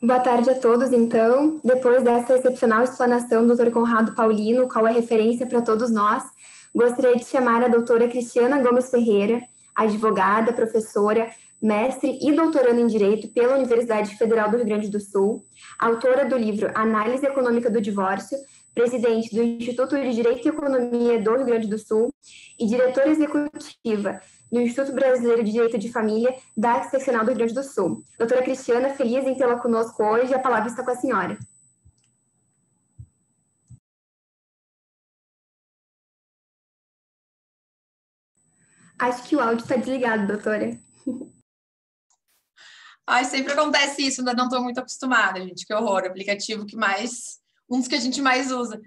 Boa tarde a todos, então. Depois dessa excepcional explanação do Dr. Conrado Paulino, qual é referência para todos nós, gostaria de chamar a doutora Cristiana Gomes Ferreira, advogada, professora, mestre e doutoranda em Direito pela Universidade Federal do Rio Grande do Sul, autora do livro Análise Econômica do Divórcio, presidente do Instituto de Direito e Economia do Rio Grande do Sul e diretora executiva do Instituto Brasileiro de Direito de Família da Seccional do Rio Grande do Sul. Doutora Cristiana, feliz em tê-la conosco hoje, a palavra está com a senhora. Acho que o áudio está desligado, doutora. Ai, sempre acontece isso, ainda não estou muito acostumada, gente, que horror, aplicativo que mais, um dos que a gente mais usa.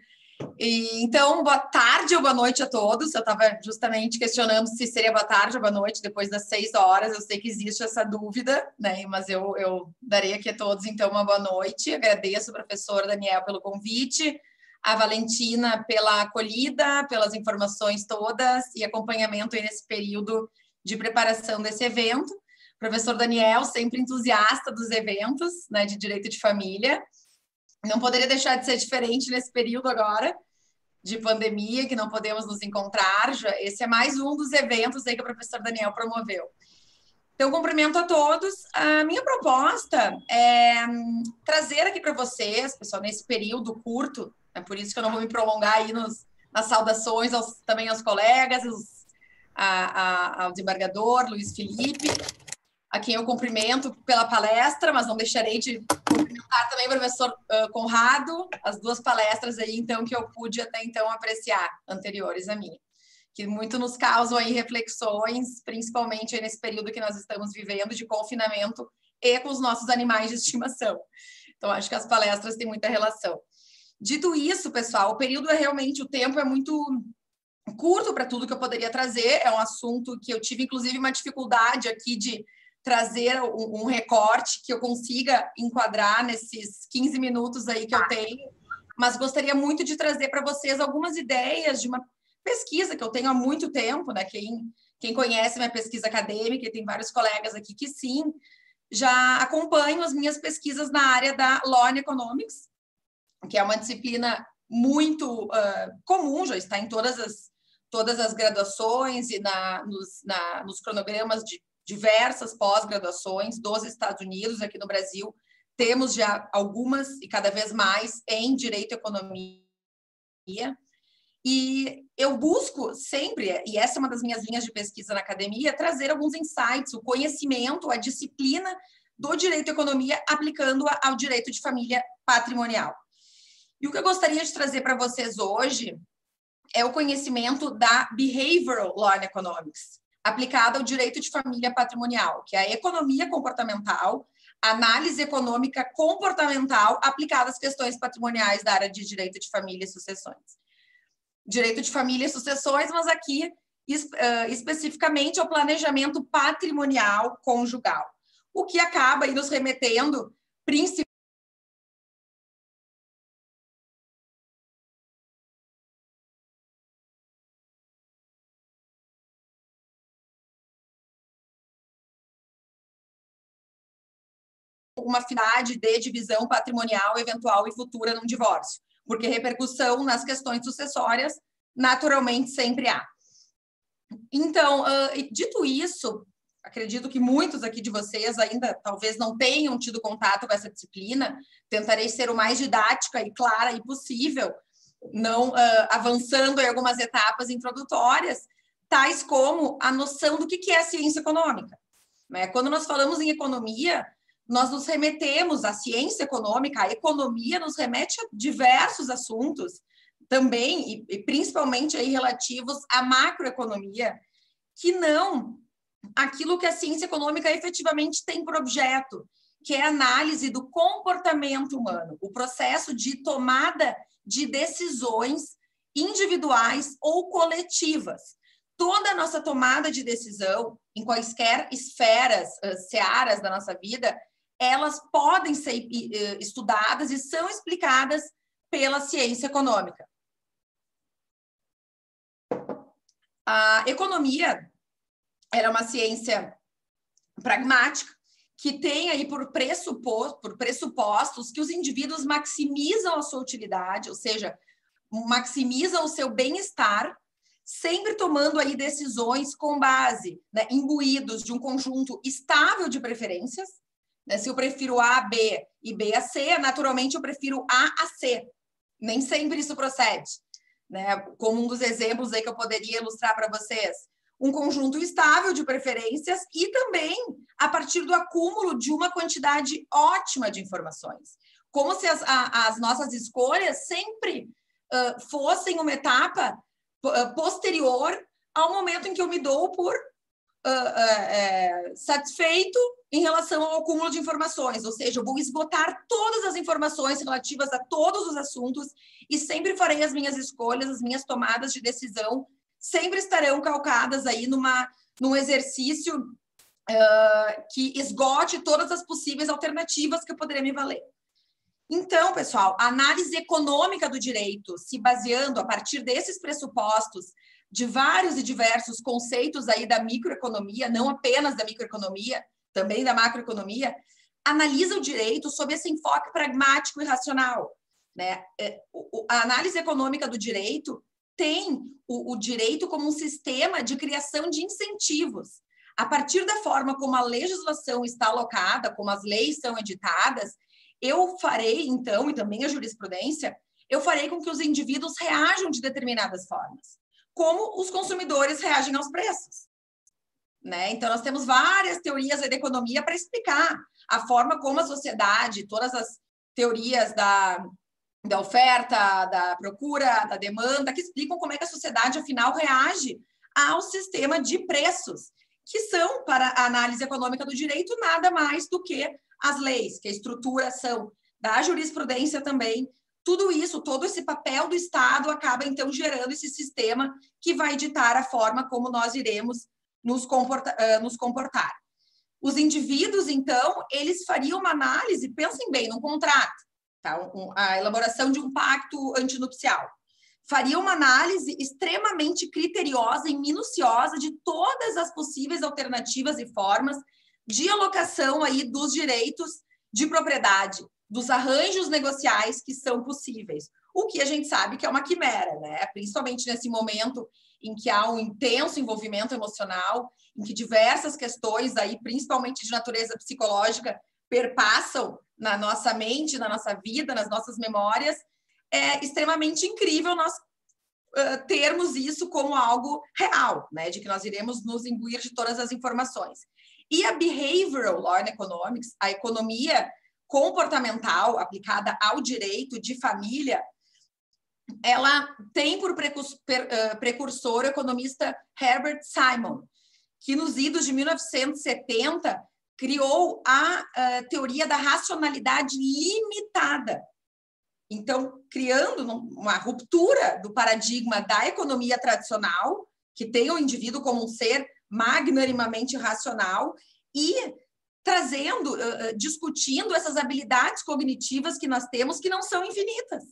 Então, boa tarde ou boa noite a todos. Eu estava justamente questionando se seria boa tarde ou boa noite depois das 6 horas. Eu sei que existe essa dúvida, né? Mas eu darei aqui a todos, então, uma boa noite. Agradeço ao professor Daniel pelo convite, a Valentina pela acolhida, pelas informações todas e acompanhamento aí nesse período de preparação desse evento. Professor Daniel, sempre entusiasta dos eventos, né, de direito de família. Não poderia deixar de ser diferente nesse período agora de pandemia, que não podemos nos encontrar. Esse é mais um dos eventos aí que o professor Daniel promoveu. Então, cumprimento a todos. A minha proposta é trazer aqui para vocês, pessoal, nesse período curto, é por isso que eu não vou me prolongar aí nas saudações também aos colegas, ao desembargador Luiz Felipe, a quem eu cumprimento pela palestra, mas não deixarei de cumprimentar também o professor Conrado, as duas palestras aí, então, que eu pude até então apreciar, anteriores à minha, que muito nos causam aí reflexões, principalmente aí nesse período que nós estamos vivendo de confinamento e com os nossos animais de estimação. Então, acho que as palestras têm muita relação. Dito isso, pessoal, o período é realmente, o tempo é muito curto para tudo que eu poderia trazer, é um assunto que eu tive, inclusive, uma dificuldade aqui de trazer um recorte que eu consiga enquadrar nesses 15 minutos aí que eu tenho, mas gostaria muito de trazer para vocês algumas ideias de uma pesquisa que eu tenho há muito tempo, né? Quem conhece minha pesquisa acadêmica, e tem vários colegas aqui que sim, já acompanham as minhas pesquisas na área da Law and Economics, que é uma disciplina muito comum, já está em todas as graduações e nos cronogramas de diversas pós-graduações dos Estados Unidos. Aqui no Brasil temos já algumas e cada vez mais em Direito e Economia. E eu busco sempre, e essa é uma das minhas linhas de pesquisa na academia, trazer alguns insights, o conhecimento, a disciplina do Direito e Economia aplicando-a ao Direito de Família Patrimonial. E o que eu gostaria de trazer para vocês hoje é o conhecimento da Behavioral Law and Economics, aplicada ao direito de família patrimonial, que é a economia comportamental, análise econômica comportamental aplicada às questões patrimoniais da área de direito de família e sucessões. Direito de família e sucessões, mas aqui especificamente ao planejamento patrimonial conjugal, o que acaba aí nos remetendo principalmente uma finalidade de divisão patrimonial eventual e futura num divórcio, porque repercussão nas questões sucessórias naturalmente sempre há. Então, dito isso, acredito que muitos aqui de vocês ainda talvez não tenham tido contato com essa disciplina, tentarei ser o mais didática e clara e possível, não avançando em algumas etapas introdutórias, tais como a noção do que é a ciência econômica. Né? Quando nós falamos em economia, nós nos remetemos à ciência econômica, a economia nos remete a diversos assuntos, também e principalmente aí relativos à macroeconomia, que não aquilo que a ciência econômica efetivamente tem por objeto, que é a análise do comportamento humano, o processo de tomada de decisões individuais ou coletivas. Toda a nossa tomada de decisão, em quaisquer esferas, searas da nossa vida, elas podem ser estudadas e são explicadas pela ciência econômica. A economia era uma ciência pragmática que tem aí por pressupostos que os indivíduos maximizam a sua utilidade, ou seja, maximizam o seu bem-estar, sempre tomando aí decisões com base, né, imbuídos de um conjunto estável de preferências, né? Se eu prefiro A a B e B a C, naturalmente eu prefiro A a C. Nem sempre isso procede, né? Como um dos exemplos aí que eu poderia ilustrar para vocês. Um conjunto estável de preferências e também a partir do acúmulo de uma quantidade ótima de informações. Como se as nossas escolhas sempre fossem uma etapa posterior ao momento em que eu me dou por satisfeito em relação ao acúmulo de informações, ou seja, eu vou esgotar todas as informações relativas a todos os assuntos e sempre farei as minhas escolhas, as minhas tomadas de decisão sempre estarão calcadas aí num exercício que esgote todas as possíveis alternativas que eu poderia me valer. Então, pessoal, a análise econômica do direito, se baseando a partir desses pressupostos de vários e diversos conceitos aí da microeconomia, não apenas da microeconomia, também da macroeconomia, analisa o direito sob esse enfoque pragmático e racional, né? A análise econômica do direito tem o direito como um sistema de criação de incentivos. A partir da forma como a legislação está alocada, como as leis são editadas, eu farei, então, e também a jurisprudência, eu farei com que os indivíduos reajam de determinadas formas, como os consumidores reagem aos preços, né? Então, nós temos várias teorias da economia para explicar a forma como a sociedade, todas as teorias da oferta, da procura, da demanda, que explicam como é que a sociedade, afinal, reage ao sistema de preços, que são, para a análise econômica do direito, nada mais do que as leis, que a estruturação da jurisprudência também, tudo isso, todo esse papel do Estado acaba, então, gerando esse sistema que vai ditar a forma como nós iremos nos comportar. Os indivíduos, então, eles fariam uma análise, pensem bem, num contrato, tá? A elaboração de um pacto antinupcial. Faria uma análise extremamente criteriosa e minuciosa de todas as possíveis alternativas e formas de alocação aí dos direitos de propriedade, dos arranjos negociais que são possíveis. O que a gente sabe que é uma quimera, né? Principalmente nesse momento em que há um intenso envolvimento emocional, em que diversas questões aí, principalmente de natureza psicológica, perpassam na nossa mente, na nossa vida, nas nossas memórias. É extremamente incrível nós termos isso como algo real, né? De que nós iremos nos imbuir de todas as informações. E a Behavioral Law and Economics, a economia comportamental aplicada ao direito de família, ela tem por precursor o economista Herbert Simon, que nos idos de 1970 criou a teoria da racionalidade limitada. Então, criando uma ruptura do paradigma da economia tradicional, que tem o indivíduo como um ser magnanimamente racional, e trazendo, discutindo essas habilidades cognitivas que nós temos, que não são infinitas.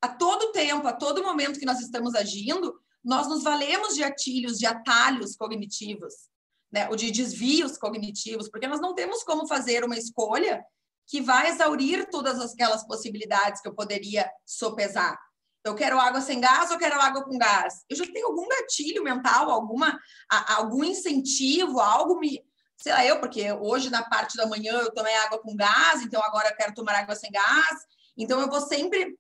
A todo tempo, a todo momento que nós estamos agindo, nós nos valemos de atalhos, de atalhos cognitivos, né? Ou de desvios cognitivos, porque nós não temos como fazer uma escolha que vai exaurir todas aquelas possibilidades que eu poderia sopesar. Eu quero água sem gás ou quero água com gás? Eu já tenho algum gatilho mental, algum incentivo, algo sei lá, porque hoje na parte da manhã eu tomei água com gás, então agora eu quero tomar água sem gás. Então eu vou sempre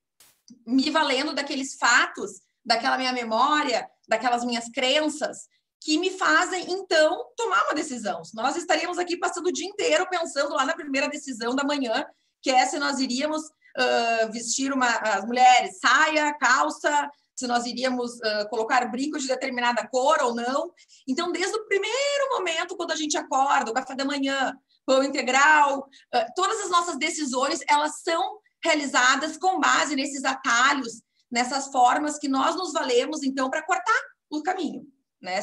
me valendo daqueles fatos, daquela minha memória, daquelas minhas crenças, que me fazem, então, tomar uma decisão. Nós estaríamos aqui passando o dia inteiro pensando lá na primeira decisão da manhã, que é se nós iríamos vestir as mulheres saia, calça, se nós iríamos colocar brincos de determinada cor ou não. Então, desde o primeiro momento, quando a gente acorda, o café da manhã, pão integral, todas as nossas decisões, elas são realizadas com base nesses atalhos, nessas formas que nós nos valemos, então, para cortar o caminho, né?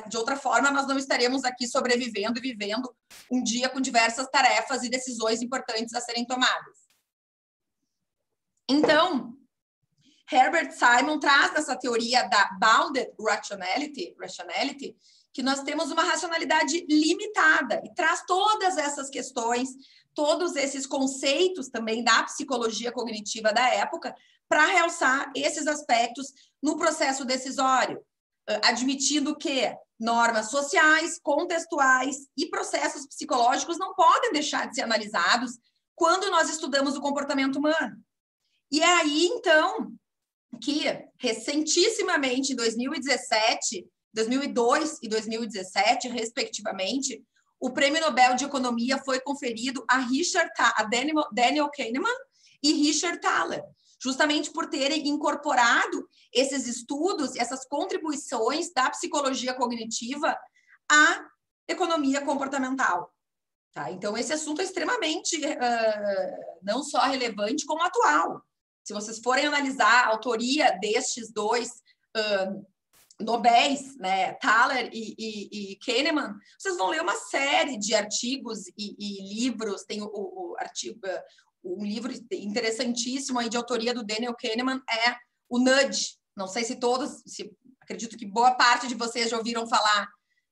De outra forma, nós não estaremos aqui sobrevivendo e vivendo um dia com diversas tarefas e decisões importantes a serem tomadas. Então, Herbert Simon traz essa teoria da bounded rationality, que nós temos uma racionalidade limitada e traz todas essas questões, todos esses conceitos também da psicologia cognitiva da época para realçar esses aspectos no processo decisório, admitindo que normas sociais, contextuais e processos psicológicos não podem deixar de ser analisados quando nós estudamos o comportamento humano. E é aí, então, que recentissimamente, em 2017, 2002 e 2017, respectivamente, o Prêmio Nobel de Economia foi conferido a Daniel Kahneman e Richard Thaler, justamente por terem incorporado esses estudos, essas contribuições da psicologia cognitiva à economia comportamental. Tá? Então, esse assunto é extremamente não só relevante, como atual. Se vocês forem analisar a autoria destes dois Nobéis, né, Thaler e Kahneman, vocês vão ler uma série de artigos e livros. Tem um livro interessantíssimo aí de autoria do Daniel Kahneman, é o Nudge. Não sei se todos, acredito que boa parte de vocês já ouviram falar,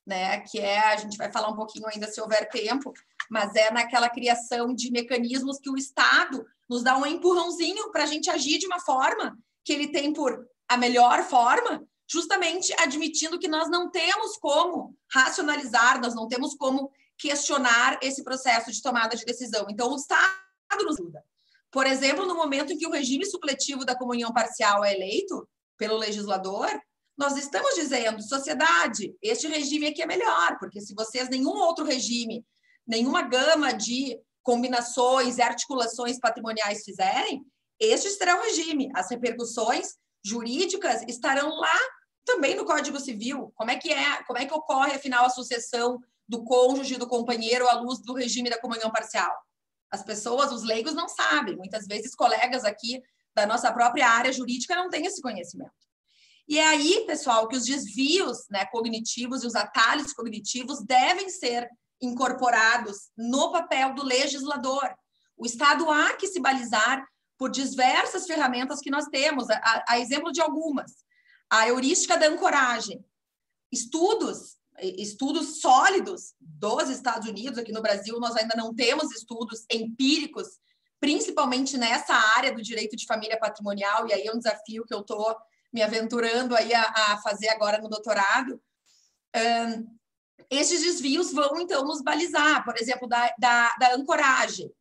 né, que a gente vai falar um pouquinho ainda se houver tempo, mas é naquela criação de mecanismos que o Estado nos dá um empurrãozinho para a gente agir de uma forma que ele tem por a melhor forma, justamente admitindo que nós não temos como racionalizar, nós não temos como questionar esse processo de tomada de decisão. Então, o Estado nos ajuda. Por exemplo, no momento em que o regime supletivo da comunhão parcial é eleito pelo legislador, nós estamos dizendo, sociedade, este regime aqui é melhor, porque se vocês nenhum outro regime, nenhuma gama de combinações e articulações patrimoniais fizerem, este será o regime. As repercussões jurídicas estarão lá também no Código Civil. Como é que ocorre, afinal, a sucessão do cônjuge e do companheiro à luz do regime da comunhão parcial? As pessoas, os leigos, não sabem. Muitas vezes, colegas aqui da nossa própria área jurídica não têm esse conhecimento. E é aí, pessoal, que os desvios, né, cognitivos e os atalhos cognitivos devem ser incorporados no papel do legislador. O Estado há que se balizar por diversas ferramentas que nós temos, a exemplo de algumas. A heurística da ancoragem. Estudos sólidos dos Estados Unidos, aqui no Brasil nós ainda não temos estudos empíricos, principalmente nessa área do direito de família patrimonial, e aí é um desafio que eu estou me aventurando aí a fazer agora no doutorado. Esses desvios vão, então, nos balizar, por exemplo, da ancoragem.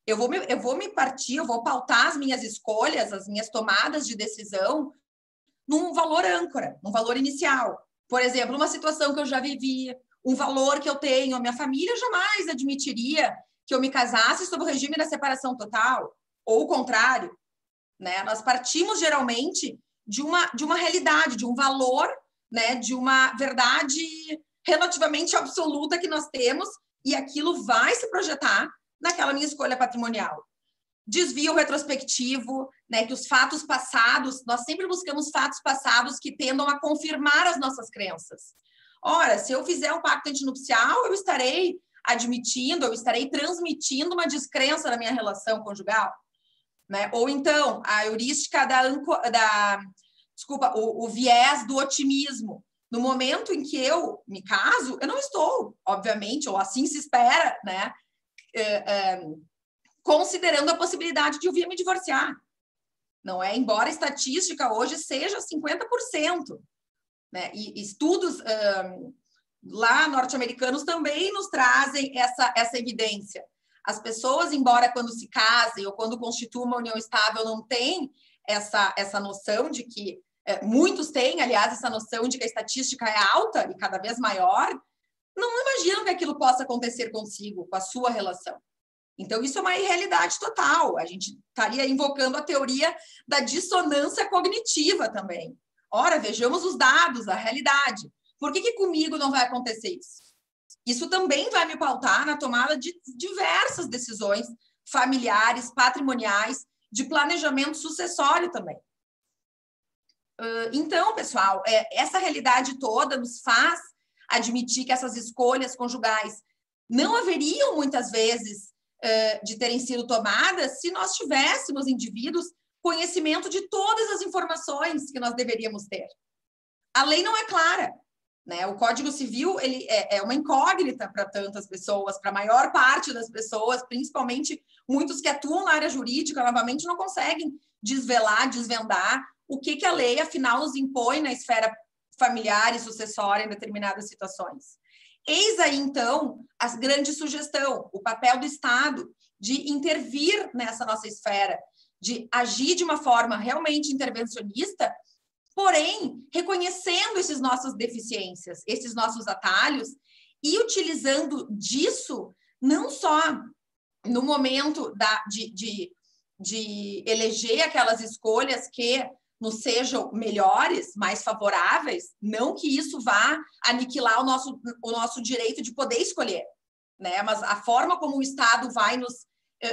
Eu vou pautar as minhas escolhas, as minhas tomadas de decisão num valor âncora, num valor inicial. Por exemplo, uma situação que eu já vivi, um valor que eu tenho, a minha família jamais admitiria que eu me casasse sob o regime da separação total, ou o contrário, né? Nós partimos, geralmente, de uma realidade, de um valor, né? De uma verdade relativamente absoluta que nós temos, e aquilo vai se projetar naquela minha escolha patrimonial. Desvio retrospectivo, né, que os fatos passados, nós sempre buscamos fatos passados que tendam a confirmar as nossas crenças. Ora, se eu fizer um pacto antinupcial, eu estarei admitindo, eu estarei transmitindo uma descrença na minha relação conjugal, né? Ou então, a heurística o viés do otimismo. No momento em que eu me caso, eu não estou, obviamente, ou assim se espera, né? Considerando a possibilidade de eu vir me divorciar. Não é? Embora a estatística hoje seja 50%. Né? E estudos lá norte-americanos também nos trazem essa evidência. As pessoas, embora quando se casem ou quando constituam uma união estável, não têm essa noção de que... muitos têm, aliás, essa noção de que a estatística é alta e cada vez maior, não imaginam que aquilo possa acontecer consigo, com a sua relação. Então, isso é uma irrealidade total. A gente estaria invocando a teoria da dissonância cognitiva também. Ora, vejamos os dados, a realidade. Por que comigo não vai acontecer isso? Isso também vai me pautar na tomada de diversas decisões familiares, patrimoniais, de planejamento sucessório também. Então, pessoal, essa realidade toda nos faz admitir que essas escolhas conjugais não haveriam, muitas vezes, de terem sido tomadas se nós tivéssemos, indivíduos, conhecimento de todas as informações que nós deveríamos ter. A lei não é clara, né? O Código Civil ele é uma incógnita para tantas pessoas, para a maior parte das pessoas, principalmente muitos que atuam na área jurídica, novamente, não conseguem desvendar o que a lei, afinal, nos impõe na esfera familiar e sucessória em determinadas situações. Eis aí, então, a grande sugestão, o papel do Estado de intervir nessa nossa esfera, de agir de uma forma realmente intervencionista, porém, reconhecendo essas nossas deficiências, esses nossos atalhos, e utilizando disso, não só no momento de eleger aquelas escolhas que nos sejam melhores, mais favoráveis, não que isso vá aniquilar o nosso direito de poder escolher, né? Mas a forma como o Estado vai nos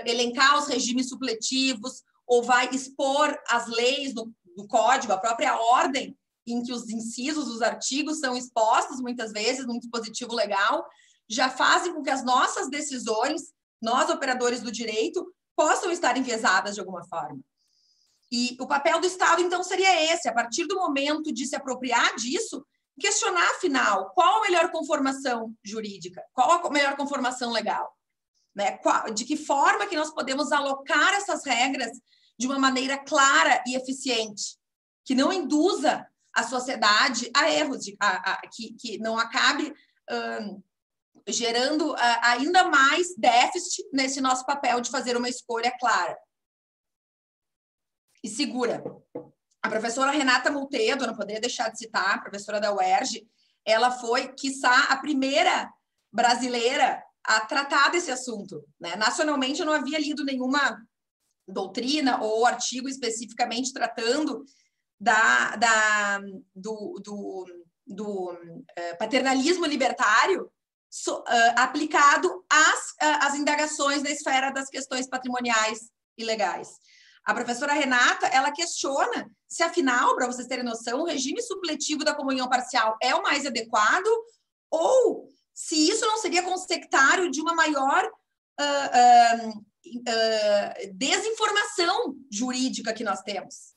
elencar os regimes supletivos ou vai expor as leis do Código, a própria ordem em que os incisos, os artigos são expostos, muitas vezes, num dispositivo legal, já fazem com que as nossas decisões, nós, operadores do direito, possam estar enviesadas de alguma forma. E o papel do Estado, então, seria esse, a partir do momento de se apropriar disso, questionar, afinal, qual a melhor conformação jurídica, qual a melhor conformação legal, né? De que forma que nós podemos alocar essas regras de uma maneira clara e eficiente, que não induza a sociedade a erros, que não acabe gerando ainda mais déficit nesse nosso papel de fazer uma escolha clara e segura. A professora Renata Multedo, não poderia deixar de citar, professora da UERJ, ela foi, quiçá, a primeira brasileira a tratar desse assunto, né? Nacionalmente, eu não havia lido nenhuma doutrina ou artigo especificamente tratando do paternalismo libertário aplicado às indagações na esfera das questões patrimoniais e legais. A professora Renata, ela questiona se, afinal, para vocês terem noção, o regime supletivo da comunhão parcial é o mais adequado ou se isso não seria consectário de uma maior desinformação jurídica que nós temos.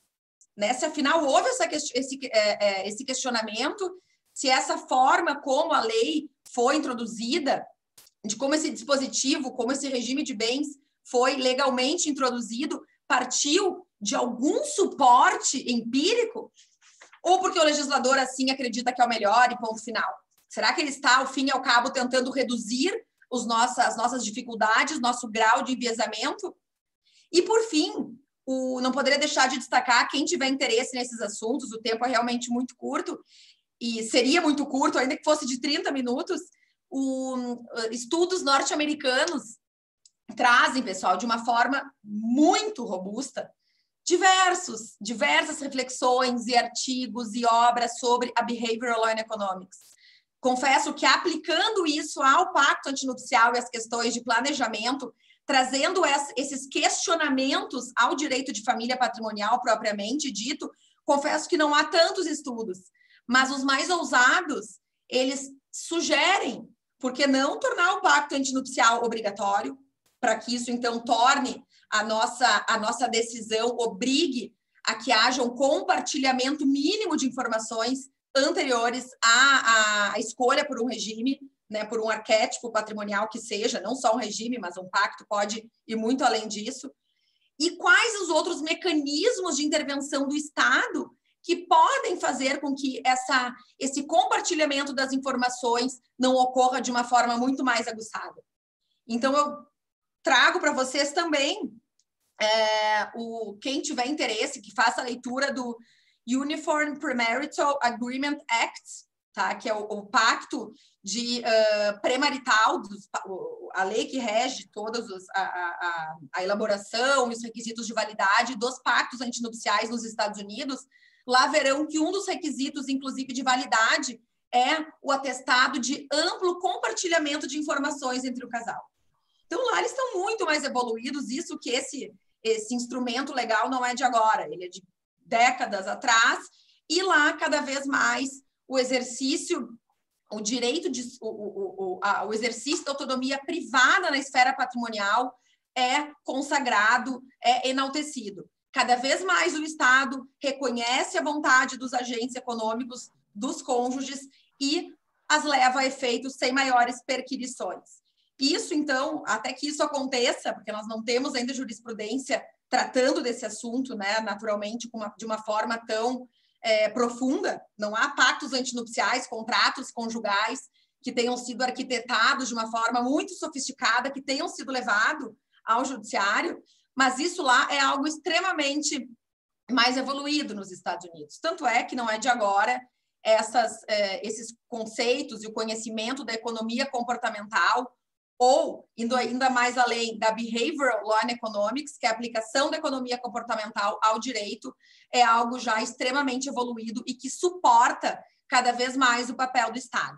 Né? Se, afinal, houve esse questionamento, se essa forma como a lei foi introduzida, de como esse dispositivo, como esse regime de bens foi legalmente introduzido, partiu de algum suporte empírico, ou porque o legislador assim acredita que é o melhor e ponto final? Será que ele está, ao fim e ao cabo, tentando reduzir as nossas dificuldades, nosso grau de enviesamento? E, por fim, não poderia deixar de destacar, quem tiver interesse nesses assuntos, o tempo é realmente muito curto, e seria muito curto, ainda que fosse de 30 minutos, estudos norte-americanos trazem, pessoal, de uma forma muito robusta, diversas reflexões e artigos e obras sobre a Behavioral Law and Economics. Confesso que, aplicando isso ao pacto antinupcial e às questões de planejamento, trazendo esses questionamentos ao direito de família patrimonial propriamente dito, confesso que não há tantos estudos, mas os mais ousados, eles sugerem, por que não tornar o pacto antinupcial obrigatório, para que isso, então, torne a nossa decisão, obrigue a que haja um compartilhamento mínimo de informações anteriores à escolha por um regime, né, por um arquétipo patrimonial que seja, não só um regime, mas um pacto pode ir muito além disso. E quais os outros mecanismos de intervenção do Estado que podem fazer com que esse compartilhamento das informações não ocorra de uma forma muito mais aguçada. Então, eu trago para vocês também, quem tiver interesse, que faça a leitura do Uniform Premarital Agreement Act, tá? Que é o pacto de pré-marital, a lei que rege todos a elaboração e os requisitos de validade dos pactos antinupciais nos Estados Unidos. Lá verão que um dos requisitos, inclusive, de validade é o atestado de amplo compartilhamento de informações entre o casal. Então, lá eles estão muito mais evoluídos, isso que esse instrumento legal não é de agora, ele é de décadas atrás, e lá, cada vez mais, o exercício, o direito, o exercício da autonomia privada na esfera patrimonial é consagrado, é enaltecido. Cada vez mais o Estado reconhece a vontade dos agentes econômicos, dos cônjuges, e as leva a efeitos sem maiores perquisições. Isso, então, até que isso aconteça, porque nós não temos ainda jurisprudência tratando desse assunto, né, naturalmente, de uma forma tão profunda, não há pactos antinupciais, contratos conjugais que tenham sido arquitetados de uma forma muito sofisticada, que tenham sido levados ao judiciário, mas isso lá é algo extremamente mais evoluído nos Estados Unidos. Tanto é que não é de agora esses conceitos e o conhecimento da economia comportamental, ou indo ainda mais além da Behavioral Law and Economics, que é a aplicação da economia comportamental ao direito, é algo já extremamente evoluído e que suporta cada vez mais o papel do Estado.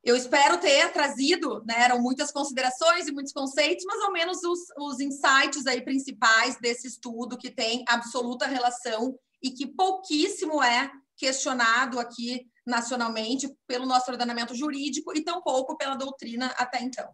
Eu espero ter trazido, né, eram muitas considerações e muitos conceitos, mas ao menos os insights aí principais desse estudo que tem absoluta relação e que pouquíssimo é questionado aqui nacionalmente pelo nosso ordenamento jurídico e tampouco pela doutrina até então.